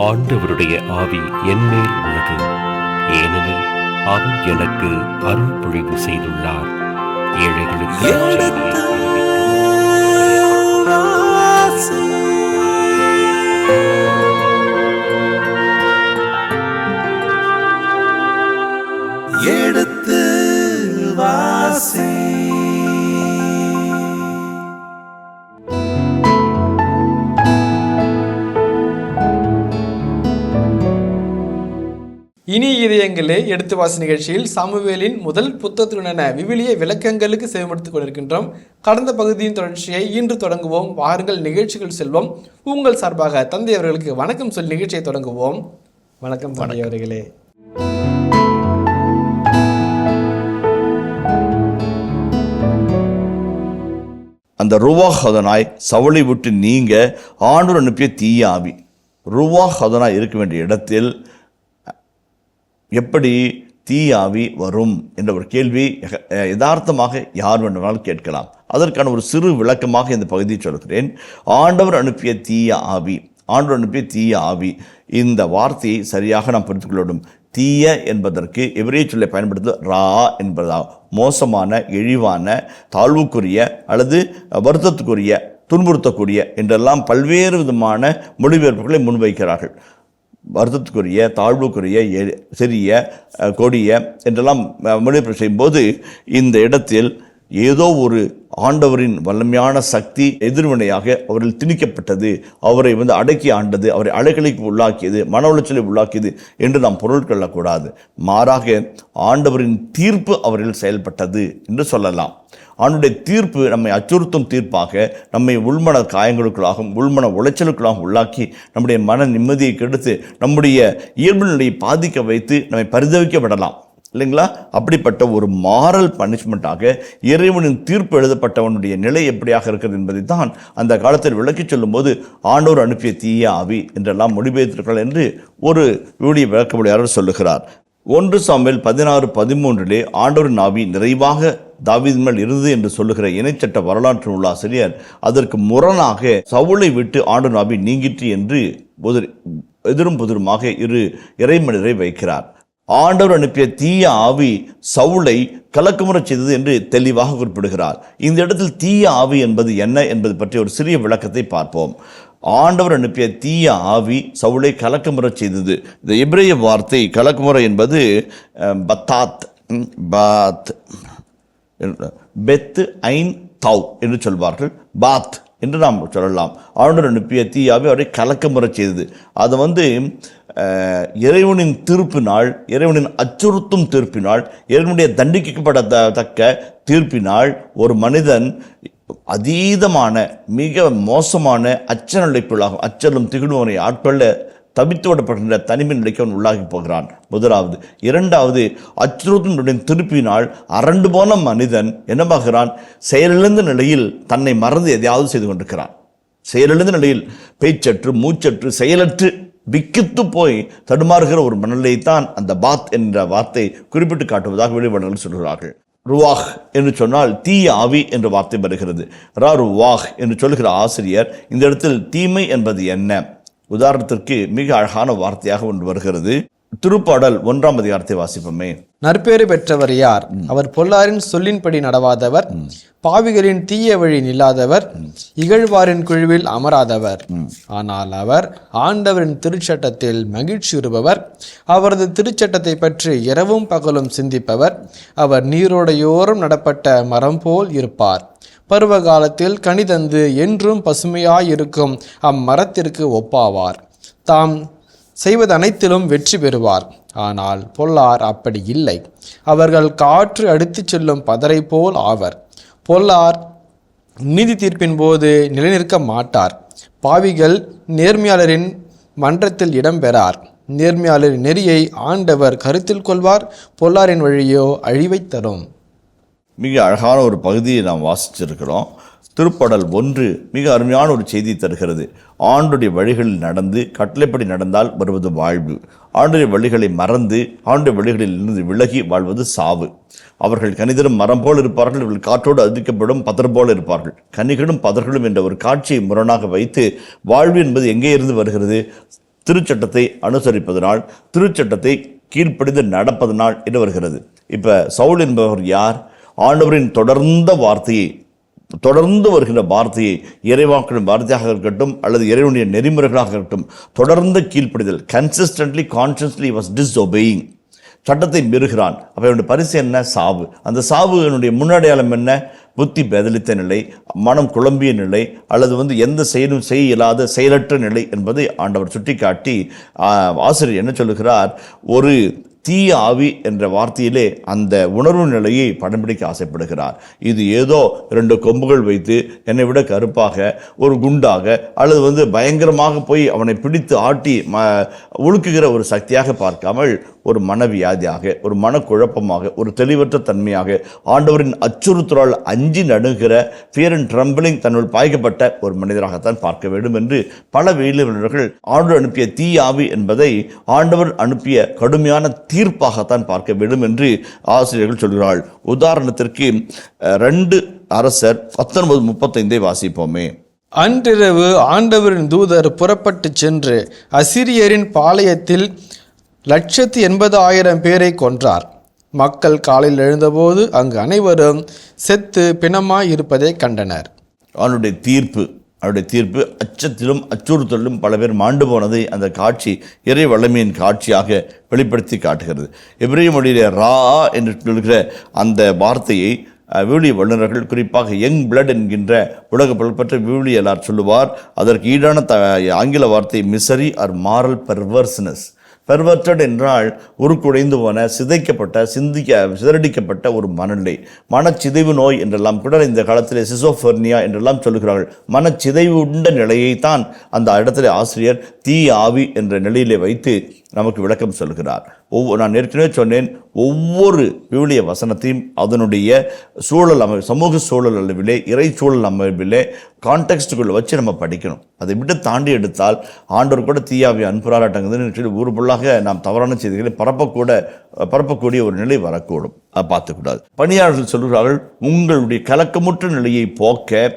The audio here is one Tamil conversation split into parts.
ஆண்டவருடைய ஆவி என்மேல் உள்ளது, ஏனெனில் அவர் எனக்கு அருள் பொழிவு செய்துள்ளார். ஏழைகளுக்கு எடுத்து வாசி. இனி இதயங்களே எடுத்து வாசி நிகழ்ச்சியில் சாமுவேலின் முதல் புத்தகத்துடனான விவிலிய விளக்கங்களுக்கு செவிமடுத்துக் கொண்டிருக்கின்றோம். கடந்த பகுதியின் தொடர்ச்சியை இன்று தொடங்குவோம். வாருங்கள் நிகழ்ச்சிகள் செல்வோம். உங்கள் சார்பாக தந்தை அவர்களுக்கு வணக்கம் சொல்லி நிகழ்ச்சியை தொடங்குவோம். வணக்கம் தந்தை அவர்களே. அந்த ருவாஹ் அதனாய் சவுளை விட்டு நீங்க ஆண்டவர் அனுப்பிய தீய ஆவி. ருவாஹ் அதனாய் இருக்க வேண்டிய இடத்தில் எப்படி தீய ஆவி வரும் என்ற ஒரு கேள்வி யதார்த்தமாக யார் வேண்டுமானாலும் கேட்கலாம். அதற்கான ஒரு சிறு விளக்கமாக இந்த பகுதியை சொல்கிறேன். ஆண்டவர் அனுப்பிய தீய ஆவி, ஆண்டவர் அனுப்பிய தீய ஆவி, இந்த வார்த்தையை சரியாக நாம் புரிந்து கொள்ள வேண்டும். தீய என்பதற்கு எவரே சொல்லை பயன்படுத்துவது ரா என்பதா, மோசமான, இழிவான, தாழ்வுக்குரிய அல்லது வருத்தத்துக்குரிய, துன்புறுத்தக்கூடிய என்றெல்லாம் பல்வேறு விதமான மொழிபெயர்ப்புகளை முன்வைக்கிறார்கள். வருத்தத்துக்குரிய, தாழ்வுக்குரிய, சிறிய, கொடிய என்றெல்லாம் மொழிபெயர்ப்பு செய்யும்போது இந்த இடத்தில் ஏதோ ஒரு ஆண்டவரின் வல்லமையான சக்தி எதிர்வினையாக அவர்கள் திணிக்கப்பட்டது, அவரை அடக்கி ஆண்டது, அவரை அலைகளுக்கு உள்ளாக்கியது, மன உளைச்சலை உள்ளாக்கியது என்று நாம் பொருள் கொள்ளக்கூடாது. மாறாக ஆண்டவரின் தீர்ப்பு அவர்கள் செயல்பட்டது என்று சொல்லலாம். ஆண்டுடைய தீர்ப்பு நம்மை அச்சுறுத்தும் தீர்ப்பாக, நம்மை உள்மன காயங்களுக்குள்ளாகவும் உள்மன உளைச்சலுக்குள்ளாகவும் உள்ளாக்கி நம்முடைய மன நிம்மதியை கெடுத்து நம்முடைய இயல்பு நிலையை பாதிக்க வைத்து நம்மை பரிதவிக்க விடலாம் இல்லைங்களா? அப்படிப்பட்ட ஒரு மாரல் பனிஷ்மெண்ட்டாக இறைவனின் தீர்ப்பு எழுதப்பட்டவனுடைய நிலை எப்படியாக இருக்கிறது என்பதை தான் அந்த காலத்தில் விளக்கி சொல்லும்போது ஆண்டவர் அனுப்பிய தீய ஆவி என்றெல்லாம் மொழிபெயர்த்திருக்கிறார் என்று ஒரு விவிலிய விளக்கமுடையாளர் சொல்லுகிறார். 1 சாமுவேல் 16:13 ஆண்டவரின் ஆவி நிறைவாக தாவீது மேல் இருந்தது என்று சொல்லுகிற இணைச்சட்ட வரலாற்று நூலாசிரியர் அதற்கு முரணாக சவுளை விட்டு ஆண்டவரின் ஆவி நீங்கிற்று என்று எதிரும் புதிருமாக இரு இறைமனிதரை வைக்கிறார். ஆண்டவர் அனுப்பிய தீய ஆவி சவுளை கலக்கமுறச் செய்தது என்று தெளிவாக குறிப்பிடுகிறார். இந்த இடத்தில் தீய ஆவி என்பது என்ன என்பது பற்றி ஒரு சிறிய விளக்கத்தை பார்ப்போம். ஆண்டவர் அனுப்பிய தீய ஆவி சவுளை கலக்கமுறச் செய்தது. இந்த எபிரேய வார்த்தை கலக்கமுறை என்பது பாத் பெத்து ஐன் தவ் என்று சொல்வார்கள். பாத் என்று நாம் சொல்லலாம். ஆண்டவர் அனுப்பிய தீய ஆவி அவரை கலக்கமுறச் செய்தது. அது இறைவனின் தீர்ப்பினால், இறைவனின் அச்சுறுத்தும் தீர்ப்பினால், இறைவனுடைய தண்டிக்கப்படத்தக்க தீர்ப்பினால் ஒரு மனிதன் அதீதமான மிக மோசமான அச்ச நிலைக்குள்ளாகும். அச்சலும் திகழ்வனை ஆட்கொள்ள தவித்து விடப்படுகின்ற தனிமை நிலைக்கு அவன் உள்ளாகி போகிறான். முதலாவது. இரண்டாவது, அச்சுறுத்தும் திருப்பினால் அரண்டு போன மனிதன் என்னமாகிறான்? செயலிழந்த நிலையில் தன்னை மறந்து எதையாவது செய்து கொண்டிருக்கிறான். செயலிழந்த நிலையில் பேச்சற்று, மூச்சற்று, செயலற்று விக்கித்து போய் தடுமாறுகிற ஒரு மனநிலையைத்தான் அந்த பாத் என்ற வார்த்தை குறிப்பிட்டு காட்டுவதாக வெளிவடங்கள் சொல்கிறார்கள். ருவாஹ் என்று சொன்னால் தீய ஆவி என்ற வார்த்தை வருகிறது. ருவாஹ் என்று சொல்லுகிற ஆசிரியர் இந்த இடத்தில் தீமை என்பது என்ன? உதாரணத்திற்கு மிக அழகான வார்த்தையாக ஒன்று வருகிறது. திருப்பாடல் 1ஆம் அதிகாரத்தை வாசிப்போமே. நற்பேறு பெற்றவர் யார்? அவர் பொல்லாரின் சொல்லின்படி நடவாதவர், பாவிகளின் தீய வழி நில்லாதவர், இகழ்வாரின் குழுவில் அமராதவர். ஆனால் அவர் ஆண்டவரின் திருச்சட்டத்தில் மகிழ்ச்சியுறுபவர், அவரது திருச்சட்டத்தை பற்றி இரவும் பகலும் சிந்திப்பவர். அவர் நீரோடையோரம் நடப்பட்ட மரம் போல் இருப்பார். பருவ காலத்தில் கனிதந்து என்றும் பசுமையாயிருக்கும் அம்மரத்திற்கு ஒப்பாவார். தாம் செய்வது அனைத்திலும் வெற்றி பெறுவார். ஆனால் பொல்லார் அப்படி இல்லை. அவர்கள் காற்று அடித்துச் செல்லும் பதரை போல் ஆவர். பொல்லார் நீதி தீர்ப்பின் போது நிலைநிற்க மாட்டார். பாவிகள் நேர்மையாளரின் மன்றத்தில் இடம்பெறார். நேர்மையாளரின் நெறியை ஆண்டவர் கருத்தில் கொள்வார். பொல்லாரின் வழியோ அழிவை தரும். மிக அழகான ஒரு பகுதியை நாம் வாசிச்சிருக்கிறோம். திருப்பாடல் 1 மிக அருமையான ஒரு செய்தி தருகிறது. ஆண்டுடைய வழிகளில் நடந்து கட்டளைப்படி நடந்தால் வருவது வாழ்வு. ஆண்டுடைய வழிகளை மறந்து ஆண்டுடைய வழிகளில் இருந்து விலகி வாழ்வது சாவு. அவர்கள் கனிதரும் மரம் போல் இருப்பார்கள், இவர்கள் காற்றோடு அதிக்கப்படும் பதர் போல் இருப்பார்கள். கனிகளும் பதர்களும் என்ற ஒரு காட்சியை முரணாக வைத்து வாழ்வு என்பது எங்கே இருந்து வருகிறது? திருச்சட்டத்தை அனுசரிப்பதனால், திருச்சட்டத்தை கீழ்ப்படிந்து நடப்பதனால் என்று வருகிறது. இப்ப சவுல் என்பவர் யார்? ஆண்டவரின் தொடர்ந்து வருகின்ற வார்த்தையை, இறைவாக்கின் வார்த்தையாக இருக்கட்டும் அல்லது இறைவனுடைய நெறிமுறைகளாக இருக்கட்டும், தொடர்ந்து கீழ்ப்படிதல், கன்சிஸ்டன்ட்லி கான்ஷியஸ்லி வாஸ் டிஸ்ஒபேயிங், சட்டத்தை மீறுகிறான். அப்போ என்னுடைய பரிசு என்ன? சாவு. அந்த சாவு என்னுடைய முன்னடையாளம் என்ன? புத்தி பேதலித்த நிலை, மனம் குழம்பிய நிலை, அல்லது எந்த செயலும் செய்ய இயலாத செயலற்ற நிலை என்பதை ஆண்டவர் சுட்டிக்காட்டி ஆசிரியர் என்ன சொல்லுகிறார்? ஒரு தீய ஆவி என்ற வார்த்தையிலே அந்த உணர்வு நிலையை படம் பிடிக்க ஆசைப்படுகிறார். இது ஏதோ 2 கொம்புகள் வைத்து என்னை விட கருப்பாக, ஒரு குண்டாக, அல்லது பயங்கரமாக போய் அவனை பிடித்து ஆட்டி ஒழுக்குகிற ஒரு சக்தியாக பார்க்காமல், ஒரு மனவியாதியாக, ஒரு மனக்குழப்பமாக, ஒரு தெளிவற்ற தன்மையாக, ஆண்டவரின் அச்சுறுத்தலால் அஞ்சி நடுகிற ஃபியர் அண்ட் ட்ரம்பிளிங் தன்னுள் பாய்க்கப்பட்ட ஒரு மனிதராகத்தான் பார்க்க வேண்டும் என்று பல வேலைவர்கள் ஆண்டவர் அனுப்பிய தீய ஆவி என்பதை ஆண்டவர் அனுப்பிய கடுமையான தீர்ப்பாகத்தான் பார்க்க வேண்டும் என்று ஆசிரியர்கள் சொல்கிறார்கள். உதாரணத்திற்கு 2 அரசர் 19:35 வாசிப்போமே. அன்றிரவு ஆண்டவரின் தூதர் புறப்பட்டு சென்று அசிரியரின் பாளையத்தில் 180,000 பேரை கொன்றார். மக்கள் காலையில் எழுந்தபோது அங்கு அனைவரும் செத்து பிணமாய் இருப்பதை கண்டனர். அவனுடைய தீர்ப்பு அச்சத்திலும் அச்சுறுத்தலும் பல பேர் மாண்டு போனதை அந்த காட்சி இறை வல்லமையின் காட்சியாக வெளிப்படுத்தி காட்டுகிறது. எபிரேய மொழியிலே ரா என்று சொல்கிற அந்த வார்த்தையை விவிலிய வல்லுநர்கள், குறிப்பாக யங் பிளட் என்கின்ற உலக புகழ்பெற்ற விவிலியலார் சொல்லுவார். அதற்கு ஈடான ஆங்கில வார்த்தை மிசரி ஆர் மாரல் பெர்வர்ஸ்னஸ். பெர்வர்டட் என்றால் உருக்குடைந்து போன, சிதறடிக்கப்பட்ட ஒரு மனநிலை, மனச்சிதைவு நோய் என்றெல்லாம் கூட இந்த காலத்தில் சிசோஃபர்னியா என்றெல்லாம் சொல்லுகிறார்கள். மனச்சிதைவு உண்ட நிலையைத்தான் அந்த இடத்துல ஆசிரியர் தீய ஆவி என்ற நிலையிலே வைத்து நமக்கு விளக்கம் சொல்கிறார். நான் ஏற்கனவே சொன்னேன், ஒவ்வொரு விவிலிய வசனத்தையும் அதனுடைய சமூக சூழல் அளவிலே, இறை சூழல் அமைப்பிலே, கான்டெக்ஸ்டுக்குள்ள வச்சு நம்ம படிக்கணும். அதை விட்டு தாண்டி எடுத்தால் ஆண்டவர் கூட தீயாவி அன்புராட்டங்குதுன்னு ஊர் ஃபுல்லாக நாம் தவறான செய்திகளை பரப்பக்கூடிய ஒரு நிலை வரக்கூடும். அதை பார்த்துக்கூடாது. பணியாளர்கள் சொல்கிறார்கள், உங்களுடைய கலக்கமுற்ற நிலையை போக்க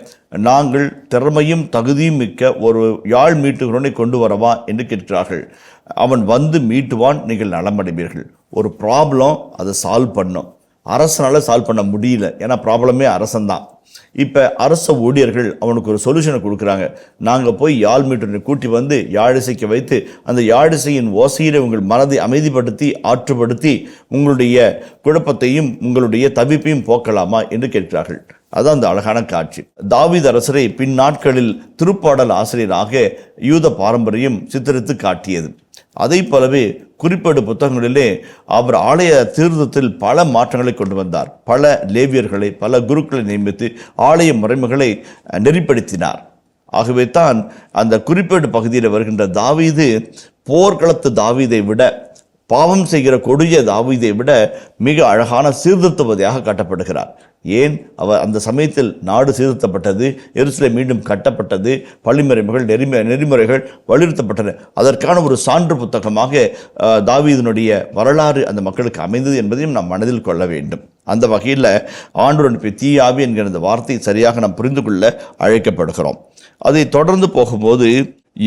நாங்கள் திறமையும் தகுதியும் மிக்க ஒரு யாழ் மீட்டுகிறவனை கொண்டு வரவா என்று கேட்கிறார்கள். அவன் வந்து மீட்டுவான், நீங்கள் நலமடைவீர்கள். ஒரு ப்ராப்ளம், அதை சால்வ் பண்ணும். அரசனால் சால்வ் பண்ண முடியல, ஏன்னா ப்ராப்ளமே அரசன்தான். இப்போ அரச ஊழியர்கள் அவனுக்கு ஒரு சொல்யூஷனை கொடுக்குறாங்க. நாங்கள் போய் யாழ் மீட்டரை கூட்டி வந்து யாழிசைக்க வைத்து அந்த யாழிசையின் ஓசையிலே உங்கள் மனதை அமைதிப்படுத்தி ஆற்றுப்படுத்தி உங்களுடைய குழப்பத்தையும் உங்களுடைய தவிப்பையும் போக்கலாமா என்று கேட்கிறார்கள். அதான் அந்த அழகான காட்சி. தாவீது அரசரை பின் நாட்களில் திருப்பாடல் ஆசிரியராக யூத பாரம்பரியம் சித்தரித்து காட்டியது. அதை போலவே குறிப்பேடு புத்தகங்களிலே அவர் ஆலய தீர்த்தத்தில் பல மாற்றங்களை கொண்டு வந்தார். பல லேவியர்களை, பல குருக்களை நியமித்து ஆலய முறைமைகளை நெறிப்படுத்தினார். ஆகவே தான் அந்த குறிப்பேடு பகுதியில் வருகின்ற தாவீது போர்க்களத்து தாவீதை விட, பாவம் செய்கிற கொடிய தாவீதை விட மிக அழகான சீர்திருத்தவாதியாக காட்டப்படுகிறார். ஏன்? அவர் அந்த சமயத்தில் நாடு சீர்திருத்தப்பட்டது, எருசலேம் மீண்டும் கட்டப்பட்டது, பள்ளிமுறைகள் நெறிமுறைகள் வலியுறுத்தப்பட்டன. அதற்கான ஒரு சான்று புத்தகமாக தாவீதினுடைய வரலாறு அந்த மக்களுக்கு அமைந்தது என்பதையும் நாம் மனதில் கொள்ள வேண்டும். அந்த வகையில் ஆண்டவர் அனுப்பிய தீய ஆவி என்கிற அந்த வார்த்தையை சரியாக நாம் புரிந்து கொள்ள அழைக்கப்படுகிறோம். அதை தொடர்ந்து போகும்போது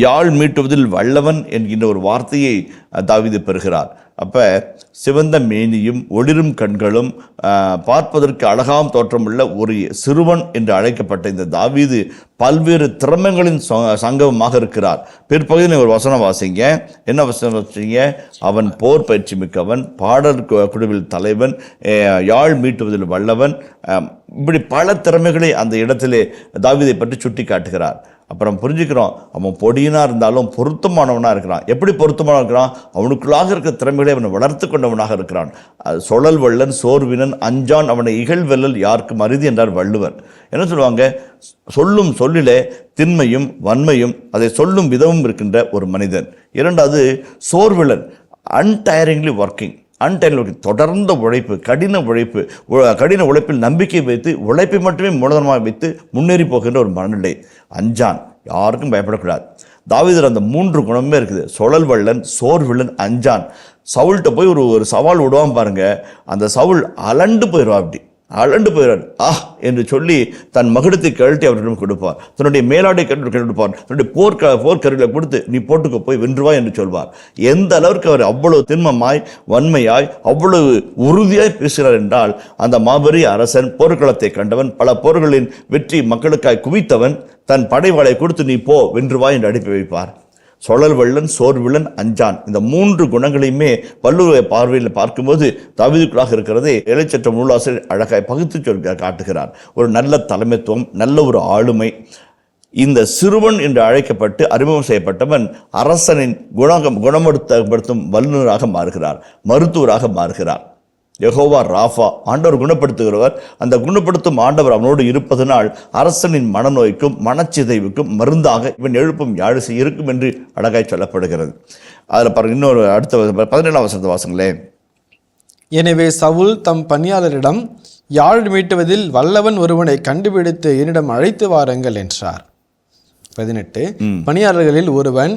யாழ் மீட்டுவதில் வல்லவன் என்கின்ற ஒரு வார்த்தையை தாவீது பெறுகிறார். அப்போ சிவந்த மேனியும் ஒளிரும் கண்களும் பார்ப்பதற்கு அழகாம் தோற்றமுள்ள ஒரு சிறுவன் என்று அழைக்கப்பட்ட இந்த தாவீது பல்வேறு திறமைகளின் சங்கமமாக இருக்கிறார். பிற்பகுதியில் ஒரு வசனம் வாசிங்க. என்ன வசனம் வாசிங்க? அவன் போர் பயிற்சி மிக்கவன், பாடல் குழுவில் தலைவன், யாழ் மீட்டுவதில் வல்லவன், இப்படி பல திறமைகளை அந்த இடத்திலே தாவீதை பற்றி சுட்டி காட்டுகிறார். அப்புறம் புரிஞ்சுக்கிறோம், அவன் பொடியனாக இருந்தாலும் பொருத்தமானவனாக இருக்கிறான். எப்படி பொருத்தமானவனாக இருக்கிறான்? அவனுக்குள்ளாக இருக்கிற திறமைகளை அவனை வளர்த்து கொண்டவனாக இருக்கிறான். சொழல் வள்ளன், சோர்வினன், அஞ்சான், அவனை இகழ்வெல்லல் யாருக்கும் அரிதி என்றார் வள்ளுவர். என்ன சொல்லுவாங்க? சொல்லும் சொல்லிலே திண்மையும் வன்மையும் அதை சொல்லும் விதமும் இருக்கின்ற ஒரு மனிதன். இரண்டாவது சோர்விலன், அன்டயரிங்லி ஒர்க்கிங். தொடர்ந்த உழைப்பு, கடின உழைப்பில் நம்பிக்கை வைத்து உழைப்பை மட்டுமே மூலதனமாக வைத்து முன்னேறி போகின்ற ஒரு மனநிலை. அஞ்சான், யாருக்கும் பயப்படக்கூடாது. தாவீதில் அந்த 3 குணமே இருக்குது. சொழல் வள்ளன், சோர்விலன், அஞ்சான். சவுல்கிட்ட போய் ஒரு சவால் விடுவான் பாருங்க, அந்த சவுல் அலண்டு போயிடுவா. அப்படி அலண்டு போயிறார். என்று சொல்லி தன் மகுடத்தை கழட்டி அவரிடம் கொடுப்பார், தன்னுடைய மேலாடை கொடுப்பார், தன்னுடைய போர்க்கருவிகளை கொடுத்து நீ போட்டுக்க போய் வென்றுவா என்று சொல்வார். எந்த அளவுக்கு அவர் அவ்வளவு திண்மமாய் வன்மையாய் அவ்வளவு உறுதியாய் பேசுகிறார் என்றால், அந்த மாபெரிய அரசன் போர்க்களத்தை கண்டவன், பல போர்களின் வெற்றி மக்களுக்காய் குவித்தவன், தன் படைவாளை கொடுத்து நீ போ வென்றுவா என்று அனுப்பி வைப்பார். சொழல் வள்ளன், சோர்விலன், அஞ்சான், இந்த 3 குணங்களையுமே வள்ளுவ பார்வையில் பார்க்கும்போது தாவீதுக்குள்ளாக இருக்கிறதை இளைச்சற்ற நூலாசிரியர் அழகாய் பகுத்து காட்டுகிறார். ஒரு நல்ல தலைமைத்துவம், நல்ல ஒரு ஆளுமை. இந்த சிறுவன் என்று அழைக்கப்பட்டு அறிமுகம் செய்யப்பட்டவன் அரசனின் குணப்படுத்தும் வல்லுநராக மாறுகிறார், மருத்துவராக மாறுகிறார். யெகோவா ராஃபா, ஆண்டவர் குணப்படுத்துகிறவர். அந்த குணப்படுத்தும் ஆண்டவர் அவனோடு இருப்பதனால் அரசனின் மனநோய்க்கும் மனச்சிதைவுக்கும் மருந்தாக இவன் எழுப்பும் யாழிசை இருக்கும் என்று அழகாய் சொல்லப்படுகிறது. அதில் பாருங்க, இன்னொரு அடுத்த 17ஆம் வசனத்தை வாசங்களே. எனவே சவுல் தம் பணியாளரிடம், யாழ் மீட்டுவதில் வல்லவன் ஒருவனை கண்டுபிடித்து என்னிடம் அழைத்து வாருங்கள் என்றார். 18 பணியாளர்களில் ஒருவன்,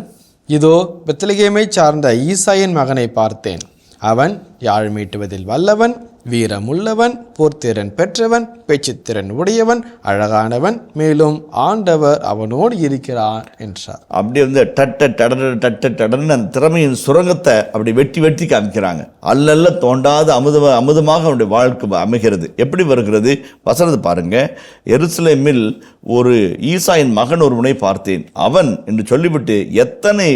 இதோ பெத்லகேமை சார்ந்த ஈசாயின் மகனை பார்த்தேன், அவன் யாழ் மீட்டுவதில் வல்லவன், வீரமுள்ளவன், போர்த்திறன் பெற்றவன், பேச்சுத்திறன் உடையவன், அழகானவன், மேலும் ஆண்டவர் அவனோடு இருக்கிறார் என்றார். அப்படி டன்னு அந்த திறமையின் சுரங்கத்தை அப்படி வெட்டி வெட்டி காமிக்கிறாங்க. அல்லல்ல தோண்டாத அமுதமாக அவனுடைய வாழ்க்கை அமைகிறது. எப்படி வருகிறது வசனத்தை பாருங்க. எருசலேமில் ஒரு ஈசாயின் மகன் ஒருவனை பார்த்தேன், அவன் என்று சொல்லிவிட்டு எத்தனை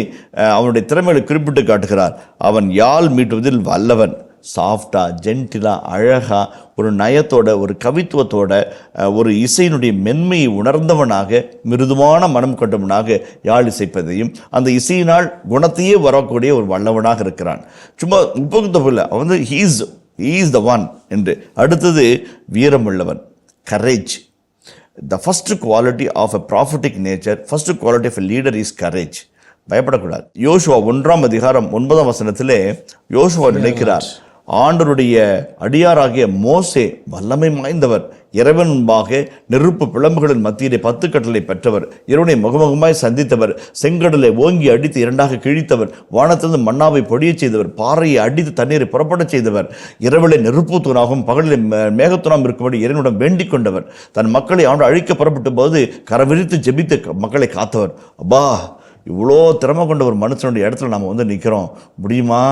அவனுடைய திறமைகளை குறிப்பிட்டு காட்டுகிறார். அவன் யாழ் மீட்டுவதில் வல்லவன், சாஃப்டா, ஜென்டிலா, அழகா, ஒரு நயத்தோட, ஒரு கவித்துவத்தோட, ஒரு இசையினுடைய மென்மையை உணர்ந்தவனாக, மிருதுவான மனம் கொண்டவனாக யாழ் இசைப்பதையும் அந்த இசையினால் குணத்தையே வரக்கூடிய ஒரு வல்லவனாக இருக்கிறான். சும்மா உபகுத்தவில்லை, அவன் ஹீஸ் த ஒன் என்று. அடுத்தது வீரமுள்ளவன், courage. The first quality of a prophetic nature, first quality of a leader is courage. பயப்படக்கூடாது. யோசுவா 1ஆம் அதிகாரம் 9ஆம் வசனத்திலே யோசுவா நினைக்கிறார், ஆண்டவருடைய அடியாராகிய மோசே வல்லமை வாய்ந்தவர், இறைவன் முன்பாக நெருப்பு பிளம்புகளின் மத்தியிலே 10 கட்டளை பெற்றவர், இறைவனை முகமுகமாய் சந்தித்தவர், செங்கடலை ஓங்கி அடித்து 2ஆக கிழித்தவர், வானத்திலிருந்து மன்னாவை பொடிய செய்தவர், பாறையை அடித்து தண்ணீரை புறப்பட செய்தவர், இரவிலே நெருப்பு தூணாகவும் பகலிலே மேகத்தூணாகவும் இருக்கும்படி இறைவனிடம் வேண்டிக் கொண்டவர், தன் மக்களை ஆண்டு அழிக்க புறப்பட்ட போது கரவிரித்து ஜெபித்து மக்களை காத்தவர். அப்பா, இவ்வளோ திறமை கொண்ட ஒரு மனுஷனுடைய இடத்துல நாம் வந்து நிற்கிறோம், முடியுமா,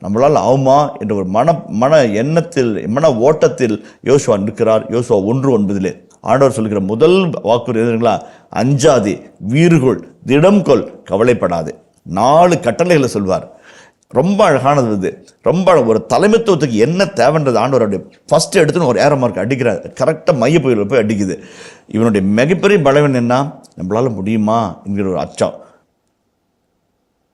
நம்மளால் ஆகுமா என்ற ஒரு மன எண்ணத்தில், மன ஓட்டத்தில் யோசுவா நிற்கிறார். யோசுவா 1:9 ஆண்டவர் சொல்கிற முதல் வாக்குறுதி எதுங்களா? அஞ்சாதே, வீறுகொள், திடம்கொள், கவலைப்படாது. 4 கட்டளைகளை சொல்வார். ரொம்ப அழகானது இது. ரொம்ப ஒரு தலைமைத்துவத்துக்கு என்ன தேவைன்றது ஆண்டவருடைய ஃபர்ஸ்ட் எடுத்துன்னு ஒரு ஏரோ மார்க் அடிக்கிறார். கரெக்டாக மையப்பகுதியில் போய் அடிக்குது. இவனுடைய மிகப்பெரிய பலவீனம் என்ன? நம்மளால் முடியுமா என்கிற ஒரு அச்சம்.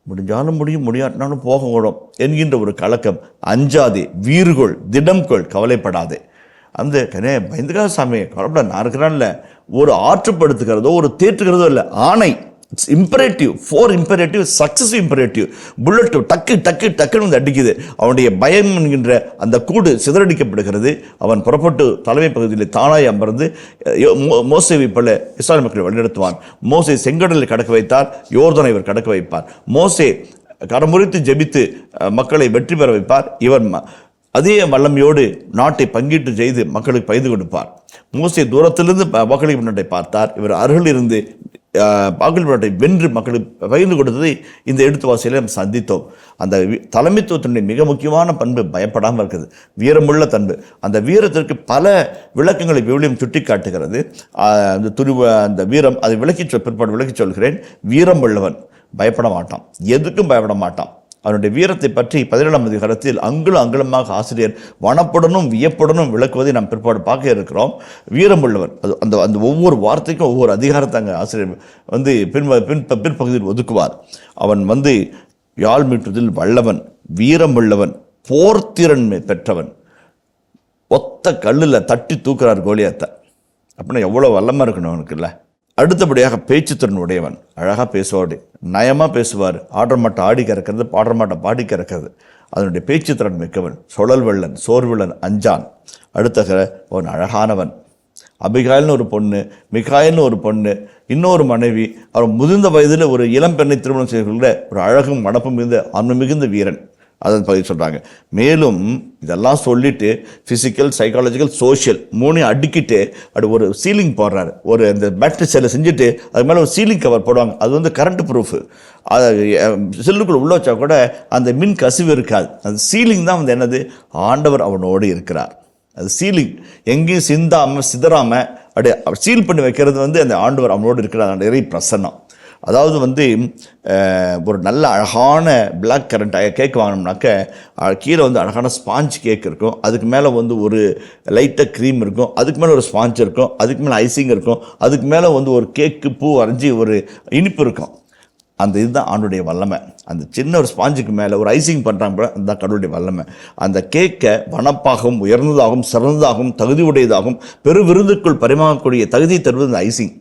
முடிஞ்சாலும் முடியும், முடியாட்டினாலும் போகக்கூடும் என்கின்ற ஒரு கலக்கம். அஞ்சாதே, வீறுகொள், திடம்கொள், கவலைப்படாதே. அந்த பயந்துக்காத சாமி கவலைப்பட நான் இருக்கிறான்ல, ஒரு ஆற்றுப்படுத்துகிறதோ ஒரு தேற்றுகிறதோ இல்லை, ஆணை. It's imperative, 4 imperative, successive imperative. Bullet டக்கு டக்கு டக்குன்னு வந்து அடிக்குது. அவனுடைய பயம் என்கின்ற அந்த கூடு சிதறடிக்கப்படுகிறது. அவன் புறப்பட்டு தலைமை பகுதியில் தானாய் அமர்ந்து மோசேவை போல இஸ்ராயேல் மக்களை வழிநடத்துவான். மோசே செங்கடலை கடக்க வைத்தார், யோர்தானை இவர் கடக்க வைப்பார். மோசே கரமுறித்து ஜெபித்து மக்களை வெற்றி பெற வைப்பார். இவர் அதே வல்லமையோடு நாட்டை பங்கீட்டு செய்து மக்களுக்கு பகிர்ந்து கொடுப்பார். மோசே தூரத்திலிருந்து வாக்களிப்பு நாட்டை பார்த்தார், இவர் அருகில் இருந்து வாக்களிப்பு நாட்டை வென்று மக்களுக்கு பகிர்ந்து கொடுத்ததை இந்த எடுத்துவாசையில் நம்ம சந்தித்தோம். அந்த தலைமைத்துவத்தினுடைய மிக முக்கியமான பண்பு பயப்படாமல் இருக்குது, வீரமுள்ள பண்பு. அந்த வீரத்திற்கு பல விளக்கங்களை விவிலியம் சுட்டி காட்டுகிறது. அந்த வீரம் அதை பிற்பாடு விளக்கி சொல்கிறேன். வீரம் உள்ளவன் பயப்பட மாட்டான், எதுக்கும் பயப்பட மாட்டான். அவனுடைய வீரத்தை பற்றி 17ஆம் அதிகாரத்தில் அங்குலமாக ஆசிரியர் வனப்புடனும் வியப்புடனும் விளக்குவதை நாம் பிற்பாடு பார்க்க இருக்கிறோம். வீரம் உள்ளவன், அது அந்த அந்த ஒவ்வொரு வார்த்தைக்கும் ஒவ்வொரு அதிகாரத்தை அங்கே ஆசிரியர் வந்து பிற்பகுதியில் ஒதுக்குவார். அவன் வந்து யாழ் மீட்டுவதில் வல்லவன், வீரம் உள்ளவன், போர்த்திறன் பெற்றவன். ஒத்த கல்லில் தட்டி தூக்குறார் கோலியாத்தை. அப்படின்னா எவ்வளோ வல்லமாக இருக்கணும் அவனுக்கு இல்லை. அடுத்தபடியாக பேச்சுத்திறன் உடையவன், அழகாக பேசுவார், நயமாக பேசுவார். ஆடுறமாட்டை ஆடி கறக்கிறது, பாடுறமாட்டை பாடி கறக்கிறது. அதனுடைய பேச்சுத்திறன் மிக்கவன். சுழல் வெள்ளன், சோர்வில்லன், அஞ்சான். அடுத்த அவன் அழகானவன். அபிகாயில்னு ஒரு பொண்ணு, மிகாயில்னு ஒரு பொண்ணு, இன்னொரு மனைவி. அவர் முதிர்ந்த வயதில் ஒரு இளம் பெண்ணை திருமணம் செய்துள்ள ஒரு அழகும் மடப்பும் மிகுந்த ஆன்மை மிகுந்த வீரன். அதன் பகுதி சொல்கிறாங்க. மேலும் இதெல்லாம் சொல்லிட்டு ஃபிசிக்கல், சைக்காலஜிக்கல், சோஷியல் மூணையும் அடுக்கிட்டு அப்படி ஒரு சீலிங் போடுறாரு. ஒரு அந்த பேட்டரி செல்லை செஞ்சுட்டு அது மேலே ஒரு சீலிங் கவர் போடுவாங்க. அது வந்து கரண்ட் ப்ரூஃபு. அதை செல்லுக்குள்ளே உள்ள வச்சா கூட அந்த மின் கசிவு இருக்காது. அந்த சீலிங் தான் வந்து என்னது, ஆண்டவர் அவனோடு இருக்கிறார். அது சீலிங், எங்கேயும் சிந்தாமல் சிதறாமல் அப்படியே சீல் பண்ணி வைக்கிறது வந்து அந்த ஆண்டவர் அவனோடு இருக்கிறார். நிறைய பிரசன்னம். அதாவது வந்து ஒரு நல்ல அழகான பிளாக் கரண்ட் கேக் வாங்கினோம்னாக்க கீழே வந்து அழகான ஸ்பாஞ்ச் கேக் இருக்கும், அதுக்கு மேலே வந்து ஒரு லைட்டாக க்ரீம் இருக்கும், அதுக்கு மேலே ஒரு ஸ்பாஞ்ச் இருக்கும், அதுக்கு மேலே ஐசிங் இருக்கும், அதுக்கு மேலே வந்து ஒரு கேக்கு பூ அரைஞ்சி ஒரு இனிப்பு இருக்கும். அந்த இதுதான் ஆண்டுடைய வல்லமை. அந்த சின்ன ஒரு ஸ்பாஞ்சுக்கு மேலே ஒரு ஐசிங் பண்ணுறாங்க, அதுதான் கடவுளுடைய வல்லமை. அந்த கேக்கை வனப்பாகவும் உயர்ந்ததாகவும் சிறந்ததாகவும் தகுதி உடையதாகவும் பெரு விருந்துக்குள் பரிமாறக்கூடிய தகுதி தருவது அந்த ஐசிங்.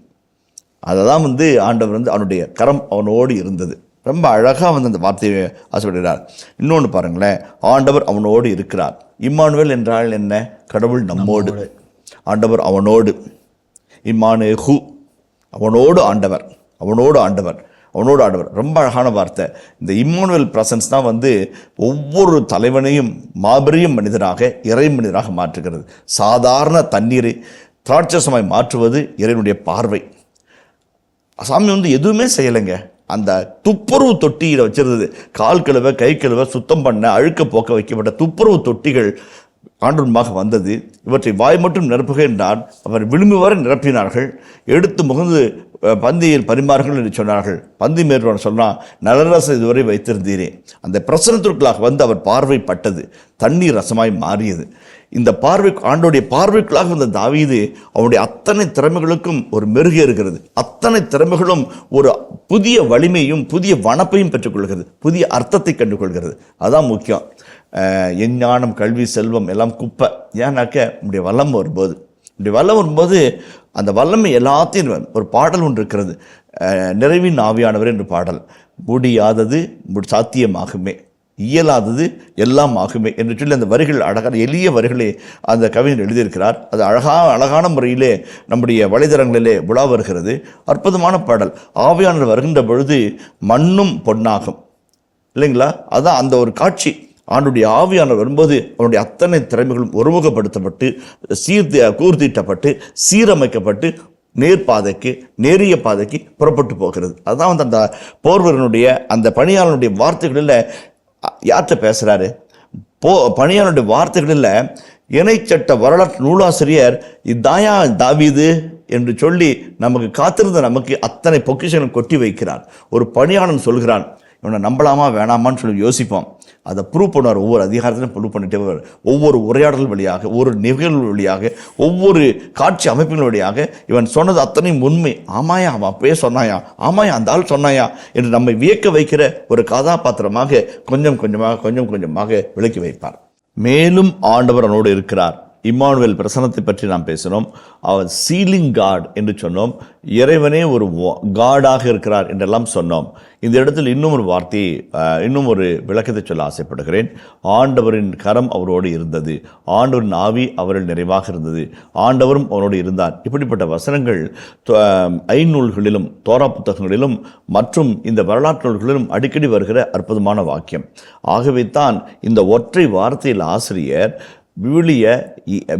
அதை தான் வந்து ஆண்டவர் வந்து அவனுடைய கரம் அவனோடு இருந்தது. ரொம்ப அழகாக வந்து அந்த வார்த்தையை ஆசைப்படுகிறார். இன்னொன்று பாருங்களேன், ஆண்டவர் அவனோடு இருக்கிறார். இம்மானுவேல் என்றால் என்ன? கடவுள் நம்மோடு. ஆண்டவர் அவனோடு. இம்மானுவேல், அவனோடு ஆண்டவர், அவனோடு ஆண்டவர், அவனோடு ஆண்டவர். ரொம்ப அழகான வார்த்தை. இந்த இம்மானுவேல் பிரசன்ஸ் தான் வந்து ஒவ்வொரு தலைவனையும் மாபெரும் மனிதராக, இறை மனிதராக மாற்றுகிறது. சாதாரண தண்ணீரை திராட்சசமாய் மாற்றுவது இறைவனுடைய பார்வை. சாமி வந்து எதுவுமே செய்யலைங்க. அந்த துப்புரவு தொட்டியில் வச்சிருந்தது, கால் கழுவ, கை கழுவ, சுத்தம் பண்ண, அழுக்க போக்க வைக்கப்பட்ட துப்புரவு தொட்டிகள் ஆண்டவருமாக வந்தது. இவற்றை வாய் மட்டும் நிரப்புக என்றால் அவர் விளிம்பு வரை நிரப்பினார்கள். எடுத்து முகந்து பந்தியில் பரிமாறுகள் என்று சொன்னார்கள். பந்தி மேற்கொண்டு சொன்னால் நலரசம் இதுவரை வைத்திருந்தீரே. அந்த பிரசனத்திற்குள்ளாக வந்து அவர் பார்வைப்பட்டது, தண்ணீர் ரசமாய் மாறியது. இந்த பார்வை, ஆண்டோடைய பார்வைக்குள்ளாக வந்த தாவீது அவனுடைய அத்தனை திறமைகளுக்கும் ஒரு மெருகே இருக்கிறது. அத்தனை திறமைகளும் ஒரு புதிய வலிமையும் புதிய வனப்பையும் பெற்றுக்கொள்கிறது, புதிய அர்த்தத்தை கண்டுகொள்கிறது. அதுதான் முக்கியம். எஞ்ஞானம், கல்வி, செல்வம் எல்லாம் குப்பை. ஏன்னாக்க நம்முடைய வல்லம் வரும்போது, இப்படி வல்லம் வரும்போது அந்த வல்லமை எல்லாத்தையும், ஒரு பாடல் ஒன்று இருக்கிறது, நிறைவின் ஆவியானவர் என்று பாடல். முடியாதது சாத்தியமாகுமே, இயலாதது எல்லாம் ஆகுமே என்று சொல்லி அந்த வரிகள் அழகான எளிய வரிகளை அந்த கவிஞர் எழுதியிருக்கிறார். அது அழகான முறையிலே நம்முடைய வலைதளங்களிலே விழா வருகிறது. அற்புதமான பாடல். ஆவியானவர் வருகின்ற பொழுது மண்ணும் பொன்னாகும், இல்லைங்களா? அதான் அந்த ஒரு காட்சி. ஆண்டுடைய ஆவியானவர் வரும்போது அவனுடைய அத்தனை திறமைகளும் ஒருமுகப்படுத்தப்பட்டு கூர்த்தீட்டப்பட்டு சீரமைக்கப்பட்டு நேர்பாதைக்கு, நேரிய பாதைக்கு புறப்பட்டு போகிறது. அதுதான் வந்து அந்த போர்வரனுடைய அந்த பணியாளனுடைய வார்த்தைகளில் யார்கிட்ட பேசுகிறாரு? பணியாளனுடைய வார்த்தைகளில் இணைச்சட்ட வரலாற்று நூலாசிரியர் இதாயா தாவீது என்று சொல்லி நமக்கு காத்திருந்த நமக்கு அத்தனை பொக்கிஷங்களை கொட்டி வைக்கிறார். ஒரு பணியாளன் சொல்கிறான், இவனை நம்பலாமா வேணாமான்னு சொல்லி யோசிப்போம். அதை ப்ரூவ் பண்ணுவார். ஒவ்வொரு அதிகாரத்திலும் ப்ரூவ் பண்ணிட்டே வருவார். ஒவ்வொரு உரையாடல் வழியாக, ஒவ்வொரு நிகழ்வு வழியாக, ஒவ்வொரு காட்சி அமைப்புகள் வழியாக இவன் சொன்னது அத்தனையும் உண்மை. ஆமாயா, அவன் அப்பயே சொன்னாயா, ஆமாயா அந்த ஆள் சொன்னாயா என்று நம்மை வியக்க வைக்கிற ஒரு கதாபாத்திரமாக கொஞ்சம் கொஞ்சமாக விளக்கி வைப்பார். மேலும் ஆண்டவர் அவனோடு இருக்கிறார். இம்மானுவேல் பிரசன்னத்தை பற்றி நாம் பேசினோம். அவர் சீலிங் காட் என்று சொன்னோம். இறைவனே ஒரு காடாக இருக்கிறார் என்றெல்லாம் சொன்னோம். இந்த இடத்தில் இன்னும் ஒரு வார்த்தையை, இன்னும் ஒரு விளக்கத்தை சொல்ல ஆசைப்படுகிறேன். ஆண்டவரின் கரம் அவரோடு இருந்தது, ஆண்டவரின் ஆவி அவரில் நிறைவாக இருந்தது, ஆண்டவரும் அவரோடு இருந்தார். இப்படிப்பட்ட வசனங்கள் ஐநூல்களிலும் தோரா புத்தகங்களிலும் மற்றும் இந்த வரலாற்று நூல்களிலும் அடிக்கடி வருகிற அற்புதமான வாக்கியம். ஆகவே தான் இந்த ஒற்றை வார்த்தையில் ஆசிரியர்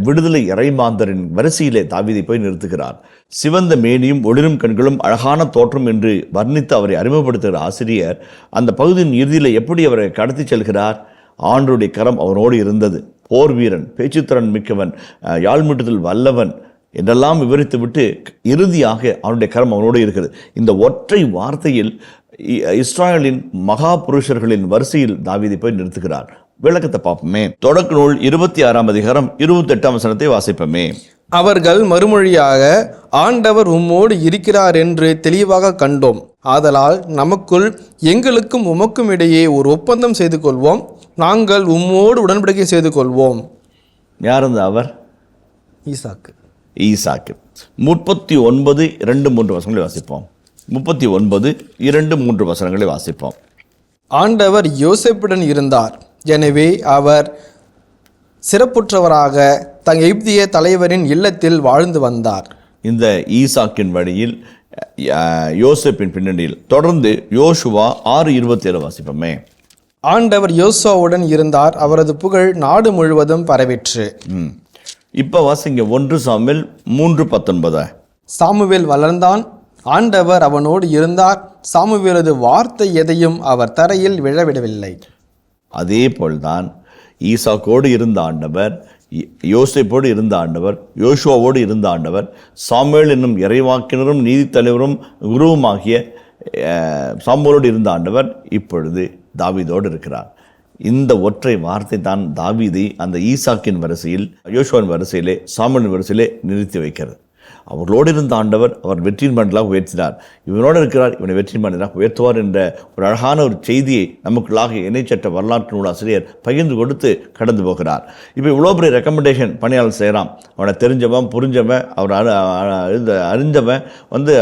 விடுதலை இறைமாந்தரின் வரிசையிலே தாவீதை போய் நிறுத்துகிறார். சிவந்த மேனியும் ஒளிரும் கண்களும் அழகான தோற்றம் என்று வர்ணித்து அவரை அறிமுகப்படுத்துகிற ஆசிரியர் அந்த பகுதியின் இறுதியில் எப்படி அவரை கடத்தி செல்கிறார்? ஆண்டவருடைய கரம் அவனோடு இருந்தது, போர் வீரன், பேச்சுத்திறன் மிக்கவன், யாழ்முட்டத்தில் வல்லவன் என்றெல்லாம் விவரித்துவிட்டு இறுதியாக அவனுடைய கரம் அவனோடு இருக்கிறது. இந்த ஒற்றை வார்த்தையில் இஸ்ராயலின் மகா புருஷர்களின் வரிசையில் தாவீதை போய் நிறுத்துகிறார். விளக்கத்தை பார்ப்போமே. தொடக்க நூல் 26ஆம் அதிகாரம் 28ஆம் வசனத்தை வாசிப்போமே. அவர்கள் மறுமொழியாக, ஆண்டவர் உம்மோடு இருக்கிறார் என்று தெளிவாக கண்டோம். ஆதலால் நமக்குள் எங்களுக்கும் உமக்கும் இடையே ஒரு ஒப்பந்தம் செய்து கொள்வோம், நாங்கள் உம்மோடு உடன்படிக்கை செய்து கொள்வோம். யார் அந்த அவர்? ஈசாக்கு. 39 2-3 வசனங்களை வாசிப்போம். 39 2-3 வசனங்களை வாசிப்போம். ஆண்டவர் யோசேப்புடன் இருந்தார், எனவே அவர் சிறப்புற்றவராக தங் எகிப்திய தலைவரின் இல்லத்தில் வாழ்ந்து வந்தார். இந்த ஈசாக்கின் வழியில் யோசேப்பின் பின்னணியில் தொடர்ந்து யோசுவா 6:27 வாசிப்போமே. ஆண்டவர் யோசுவாவுடன் இருந்தார், அவரது புகழ் நாடு முழுவதும் பரவிற்று. இப்ப வாசிங்க 1 சாமுவேல் 3:19. சாமுவேல் வளர்ந்தான், ஆண்டவர் அவனோடு இருந்தார், சாமுவேலது வார்த்தை எதையும் அவர் தரையில் விழவிடவில்லை. அதே போல்தான் ஈசாக்கோடு இருந்த ஆண்டவர், யோசேப்போடு இருந்த ஆண்டவர், யோசுவாவோடு இருந்த ஆண்டவர், சாமுவேல் என்னும் இறைவாக்கினரும் நீதி தலைவரும் குருவுமாகிய சாமுவேலோடு இருந்த ஆண்டவர் இப்பொழுது தாவீதோடு இருக்கிறார். இந்த ஒற்றை வார்த்தை தான் தாவீதை அந்த ஈசாக்கின் வரிசையில், யோசுவாவின் வரிசையிலே, சாமுவேலின் வரிசையிலே நிறுத்தி வைக்கிறது. அவர்களோடு இருந்த ஆண்டவர் அவர் வெற்றியின் மண்டலாக உயர்த்தினார், இவனோடு இருக்கிறார், இவனை வெற்றியின் மண்டலாக உயர்த்துவார் என்ற ஒரு அழகான ஒரு செய்தியை நமக்குள்ளாக இணைச்சட்ட வரலாற்று நூலாசிரியர் பகிர்ந்து கொடுத்து கடந்து போகிறார். இப்போ இவ்வளோ பெரிய ரெக்கமெண்டேஷன் பணியாளர் செய்கிறான், அவனை தெரிஞ்சவன் புரிஞ்சவன் அவர் அறிஞ்சவன்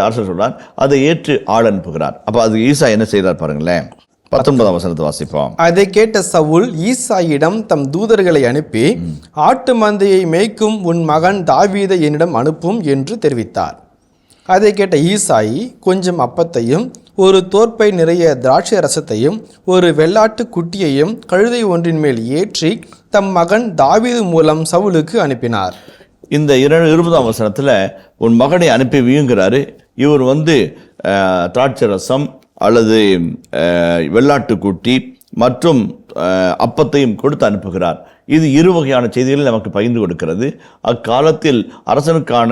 அரசர் சொல்கிறார், அதை ஏற்று ஆள் அனுப்புகிறார். அப்போ அது ஈசா என்ன செய்கிறார் பாருங்களேன். 19ஆம் வசனத்தை வாசிப்போம். அதை கேட்ட சவுல் ஈசாயிடம் தம் தூதர்களை அனுப்பி, ஆட்டு மந்தையை மேய்க்கும் உன் மகன் தாவீதை என்னிடம் அனுப்பும் என்று தெரிவித்தார். அதை கேட்ட ஈசாயி கொஞ்சம் அப்பத்தையும் ஒரு தோற்பை நிறைய திராட்சை ரசத்தையும் ஒரு வெள்ளாட்டு குட்டியையும் கழுதை ஒன்றின் மேல் ஏற்றி தம் மகன் தாவீது மூலம் சவுலுக்கு அனுப்பினார். இந்த 20ஆம் வசனத்தில் உன் மகனை அனுப்பி வீங்குறாரு. இவர் திராட்சை ரசம் அல்லது வெள்ளாட்டு குட்டி மற்றும் அப்பத்தையும் கொடுத்து அனுப்புகிறார். இது இரு வகையான செய்திகளை நமக்கு பகிர்ந்து கொடுக்கிறது. அக்காலத்தில் அரசனுக்கான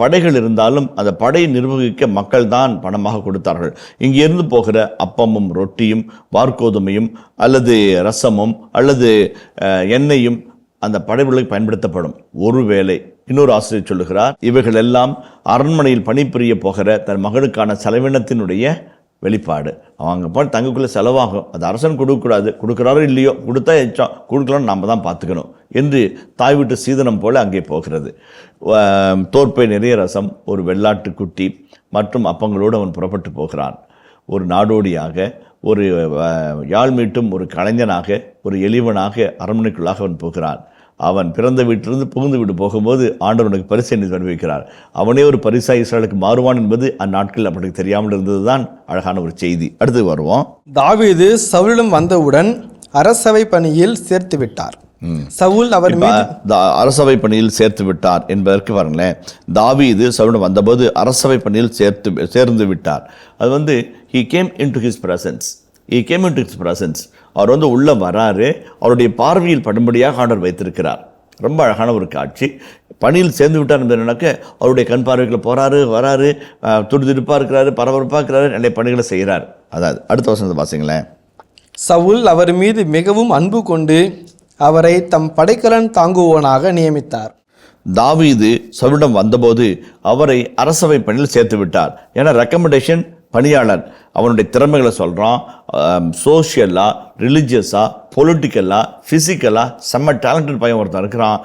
படைகள் இருந்தாலும் அந்த படையை நிர்வகிக்க மக்கள் தான் பணமாக கொடுத்தார்கள். இங்கிருந்து போகிற அப்பமும் ரொட்டியும் வார்கோதுமையும் அல்லது ரசமும் அல்லது எண்ணெயும் அந்த படைகளுக்கு பயன்படுத்தப்படும். ஒருவேளை இன்னொரு ஆசிரியர் சொல்லுகிறார், இவைகள் எல்லாம் அரண்மனையில் பணிபுரிய போகிற தன் மகனுக்கான செலவினத்தினுடைய வெளிப்பாடு. அவங்க தங்கக்குள்ளே செலவாகும், அது அரசன் கொடுக்கக்கூடாது, கொடுக்குறாரோ இல்லையோ, கொடுத்தா எச்சம், கொடுக்கலான்னு நாம் தான் பார்த்துக்கணும் என்று தாய் வீட்டு சீதனம் போல அங்கே போகிறது. தோற்பை நிறைய ரசம், ஒரு வெள்ளாட்டு குட்டி மற்றும் அப்பங்களோடு அவன் புறப்பட்டு போகிறான். ஒரு நாடோடியாக, ஒரு யாழ் மீட்டும் ஒரு கலைஞனாக, ஒரு எளிவனாக அரண்மனைக்குள்ளாக அவன் போகிறான். அவன் பிறந்த வீட்டிலிருந்து புகுந்து வீடு போகும்போது ஆண்டவனுக்கு பரிசை அனுபவிக்கிறார். அவனே ஒரு பரிசா இஸ்ரவேலுக்கு மாறுவான் என்பது அந்நாட்களில் அவனுக்கு தெரியாமல் இருந்தது தான் அழகான ஒரு செய்தி. அடுத்து வருவோம். தாவீது சவுலிடம் வந்தவுடன் அரசவை பணியில் சேர்த்து விட்டார். சவுல் அவர் அரசவை பணியில் சேர்த்து விட்டார் என்பதற்கு பாருங்களேன். தாவீது சவுலிடம் வந்தபோது அரசவை பணியில் சேர்ந்து விட்டார். அது he came into his presence. அவர் உள்ள வராரு, அவருடைய பார்வையில் படும்படியாக ஆண்டவர் வைத்திருக்கிறார். ரொம்ப அழகான ஒரு காட்சி. பணியில் சேர்ந்து விட்டார் என்பது என்னன்னாக்க, அவருடைய கண் பார்வைகளை போறாரு வராரு, துடிதுடிப்பாக இருக்கிறாரு, பரபரப்பாக இருக்கிறாரு, நிறைய பணிகளை செய்கிறார். அதாவது அடுத்த வசனத்தை வாசிங்களேன். சவுல் அவர் மீது மிகவும் அன்பு கொண்டு அவரை தம் படைக்கலன் தாங்குவோனாக நியமித்தார். தாவீது சவுலிடம் வந்தபோது அவரை அரசவை பணியில் சேர்த்து விட்டார். ஏன்னா ரெக்கமெண்டேஷன், பணியாளர் அவனுடைய திறமைகளை சொல்கிறான். சோஷியலாக, ரிலிஜியஸாக, பொலிட்டிக்கலாக, ஃபிசிக்கலாக செம்ம டேலண்டட் பையன் ஒருத்தன் இருக்கிறான்,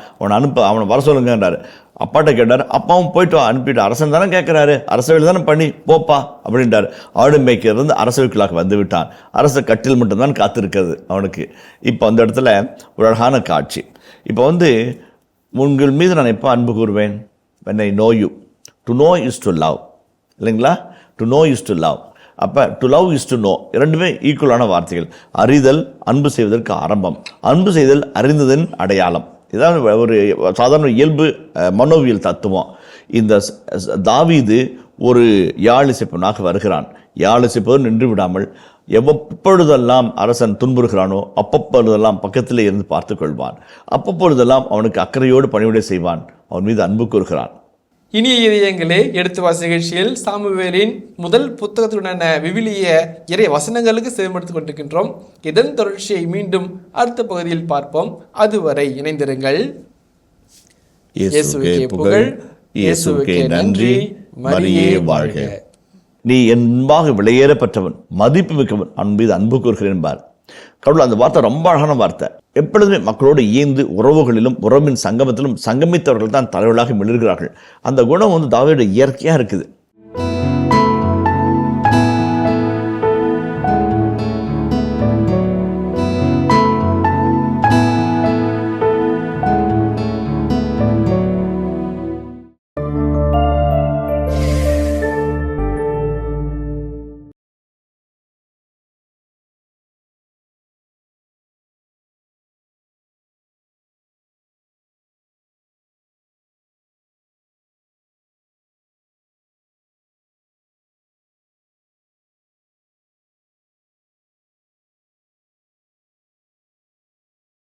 அவனை வர சொல்லுங்கன்றார். அப்பாட்ட கேட்டார், அப்பாவும் போயிட்டு அனுப்பிட்டு, அரசன் தானே கேட்குறாரு, அரசவையில் தானே பண்ணி போப்பா அப்படின்ட்டார். ஆடு மேய்க்கிறது அரசவைக்குள்ளாக வந்து விட்டான். அரச கட்டில் மட்டும்தான் காத்திருக்கிறது அவனுக்கு. இப்போ அந்த இடத்துல ஒரு அழகான காட்சி. இப்போ உங்கள் மீது நான் எப்போ அன்பு கூறுவேன்? when I know you. to know is to love, இல்லைங்களா? to know is to love. அப்போ to love is to know, இரண்டுமே ஈக்குவலான வார்த்தைகள். அறிதல் அன்பு செய்வதற்கு ஆரம்பம், அன்பு செய்தல் அறிந்ததன் அடையாளம். இதான் ஒரு சாதாரண இயல்பு மனோவியல் தத்துவம். இந்த தாவீது ஒரு யாழ் இசைப்பவனாக வருகிறான். யாழ் இசைப்பவன் நின்று விடாமல் எப்பொழுதெல்லாம் அரசன் துன்புறுகிறானோ அப்பப்பொழுதெல்லாம் பக்கத்திலே இருந்து பார்த்து கொள்வான். அப்பப்பொழுதெல்லாம் அவனுக்கு அக்கறையோடு பணிவிடை செய்வான். அவன் மீது அன்பு கூறுகிறான். இனிய இதயங்களே, எடுத்து வாசி நிகழ்ச்சியில் சாமுவேலின் முதல் புத்தகத்துடனான விவிலிய இறை வசனங்களுக்கு செவிமடுத்துக் கொண்டிருக்கின்றோம். இதன் தொடர்ச்சியை மீண்டும் அடுத்த பகுதியில் பார்ப்போம். அதுவரை இணைந்திருங்கள். இயேசுவுக்கே புகழ், இயேசுவுக்கே நன்றி, மரியே வாழ்க. நீ என்பாக விலையேறப்பட்டவன், மதிப்பு மிக்கவன், அவன் மீது அன்பு கூறுகிறேன் என்பார் கடவுள். அந்த வார்த்தை ரொம்ப அழகான வார்த்தை. எப்பொழுதுமே மக்களோடு இயந்து உறவுகளிலும் உறவின் சங்கமத்திலும் சங்கமித்தவர்கள் தான் தலைவர்களாக மிளர்கிறார்கள். அந்த குணம் தாவீது இயற்கையாக இருக்குது.